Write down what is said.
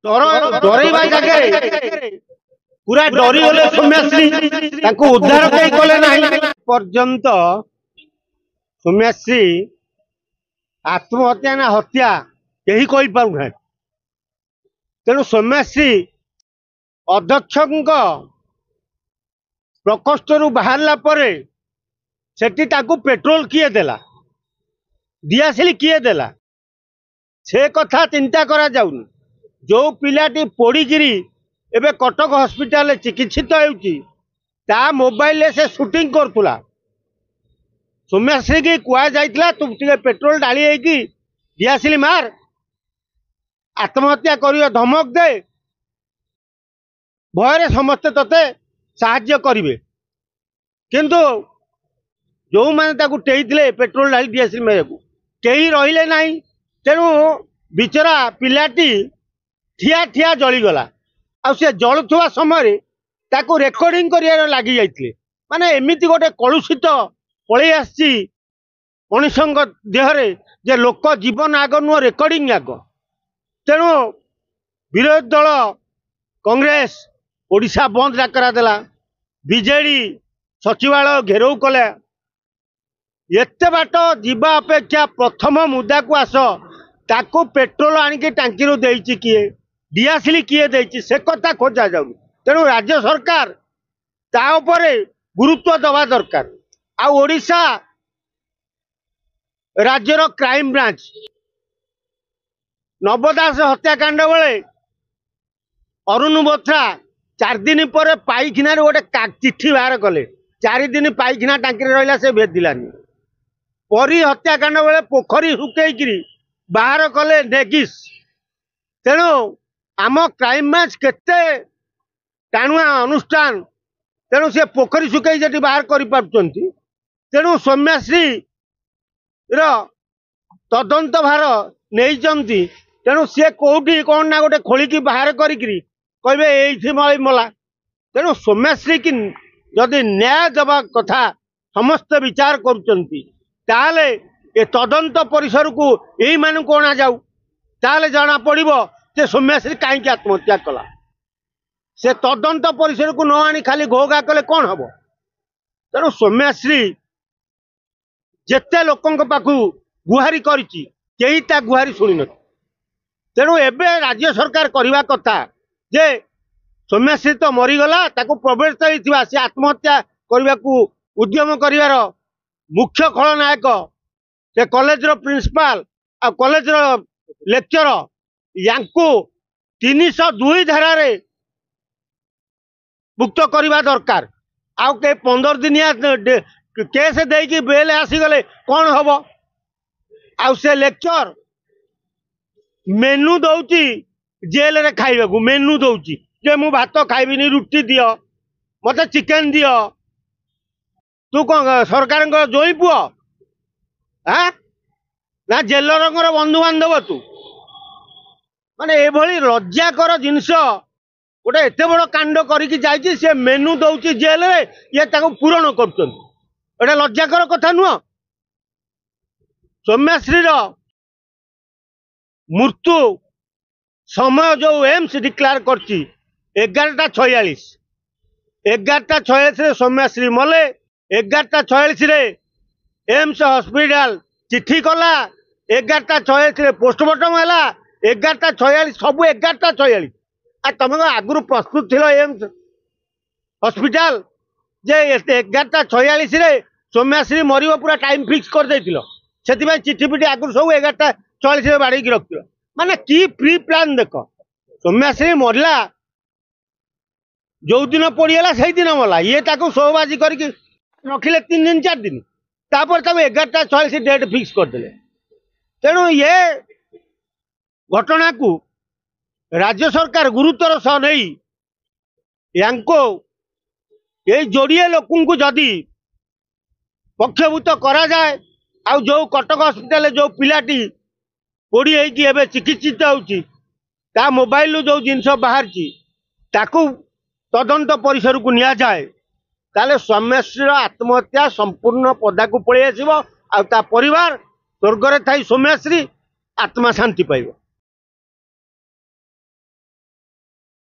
डरवा जगह पूरा डरी गले सौम्याश्री उद्धार कहीं कले ना पर्यंत सौम्याश्री आत्महत्या ना हत्या यही कही पाऊना तेणु सौम्याश्री अध्यक्ष प्रकोष्ठ बाहरला सेठी ताकू पेट्रोल किए देला दियासिली किए देला से कथा चिंता करा जाउनी जो पिलाटी पोड़ीगिरी एबे कटक हॉस्पिटल चिकित्सित होउची ता मोबाइल से शूटिंग करतुला सौम्याश्री की कुआ जाइतला तू टिके पेट्रोल डाली होगी दियासिली मार आत्महत्या करियो धमक दे भय समस्ते तते साहाय्य करिवे किंतु जो मैंने ताकू टेईथिले पेट्रोल डाली दियासिली मारे कहीं रहिले नहीं तेणु बिचरा पिलाटी ठिया ठिया जलीगला आ जलुवा समय ताकू रेकर्डिंग कर लगी जाइए माने एमती गोटे कलुषित पलि आसी मनीष देहरे जे लोक जीवन आग नुह रेकर्डिंग आग तेणु विरोधी दल कांग्रेस ओडिशा बंद डाकरा देला बीजेडी सचिवालय घेराव कले एते बाट जीवा अपेक्षा प्रथम मुद्दा को आस ताकू पेट्रोल आणिकी टांकी देइछि किए दियासिली किए देइछि से कथा खोजा जाउनी तेणु राज्य सरकार ता उपरे गुरुत्व दवा दरकार आ ओडिशा राज्यर क्राइम ब्रांच नवदास हत्याकांड बेले अरुण बोथरा 4 दिन पर पाइखिना गोटे चिठी बाहर कले 4 दिन पाइखिना टांकी रहा से भेदिलानी परी हत्याकांड बेले पोखरी सुकई बाहर कले नेगिस तेणु आम क्राइम ब्रांच केते टाणुआ अनुष्ठान तेणु से पोखरी सुकई जटी बाहर कर पार्टी तेणु सौम्याश्री तदंत भार नहीं तेणु सी कौटी कौन ना गोटे खोलिकी बाहर करी कहे ये मला तेणु सौम्याश्री की जदि न्याय देवा कथा समस्त विचार करुँचे ए तदंत परिसर को यही मान को अणा जाऊ ताले जना पड़ो जे सौम्याश्री कहीं आत्महत्या कला से तदंत परिसर को न आनी खाली घोघा कले कौन हम तेणु सौम्याश्री जेते लोकों पाखु गुहारी करी गुहारी शुणी न तेणु एबे राज्य सरकार करवा कथा जे सौम्याश्री तो मरीगला ताको प्रवृत्त से आत्महत्या करने को उद्यम कर मुख्य खलनायक से कॉलेज रो प्रिंसिपल आ कॉलेज रो लेक्चर यांकू 302 धारा रे मुक्त करवा दरकार आउ के 15 दिनिया केस देकी बेल आसीगले कौन हम आउ से लेक्चर मेनू दौची जेल रे खाइबा को मेनू दौची जे मु भात खाइबिनी रुटी दियो मते चिकन दियो तू कौन सरकार जोई पुओ हाँ ना जेल रंगर बंधु बांधव तू माने एभली लज्जाकर जिनस गोटे एत बड़ कांड करके से मेनू दौची जेल रे ये ताको पूरण कर लज्जाकर कथा नुह सौम्याश्री मृत्यु समय जो एम्स डिक्लेयर कर 11:46 11:46 सौम्याश्री मले 11:46 एम्स हॉस्पिटल चिट्ठी कला 11:46 पोस्टमार्टम है 11:46 सब 11:46 आ तुम आगु प्रस्तुत थी एम्स हॉस्पिटल जे 11:46 सौम्याश्री मर पूरा टाइम फिक्स कर देथिलो से चिट्ठी पिठी आगु सब 11:46 बाड़ी रखिल माने की प्री प्लान देख सौम्याश्री मरला जो दिन पड़गला से दिन मला ये शोबाजी करके रखिले 3 दिन 4 दिन तापर 11:46 डेट फिक्स करदे तेणु ये घटना को राज्य सरकार गुरुत्वर सह नहीं यांको ये जोड़िए लोकों को जदि पक्षभूत करा जाए आ जो कटक हॉस्पिटल जो पिलाटी पोड़ी होगी चिकित्सित होता मोबाइल जो जिनस बाहर ताकू तदंत परिसर को निया जाए ताले सौम्याश्री आत्महत्या संपूर्ण पदा को पलि आसो आ परिवार स्वर्ग रे थाई सौम्याश्री आत्मा शांति पाइब।